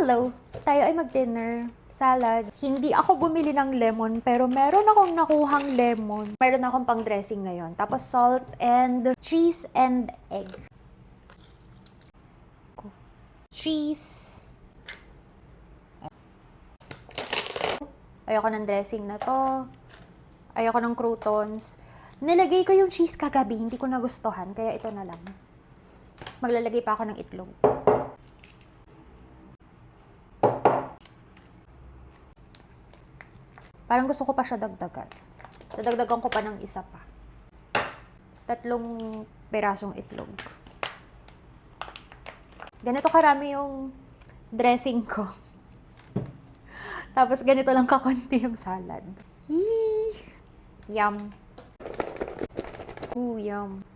Hello! Tayo ay mag-dinner. Salad. Hindi ako bumili ng lemon, pero meron akong nakuhang lemon. Meron akong pang-dressing ngayon. Tapos salt and cheese and egg. Cheese. Ayoko ng dressing na to. Ayoko ng croutons. Nilagay ko yung cheese kagabi, hindi ko nagustuhan, kaya ito na lang. Tapos maglalagay pa ako ng itlog. Parang gusto ko pa siya dagdagan. Dadagdagan ko pa ng isa pa. 3 pirasong itlog. Ganito karami yung dressing ko. Tapos ganito lang kakonti yung salad. Yee! Yum. Ooh, yum.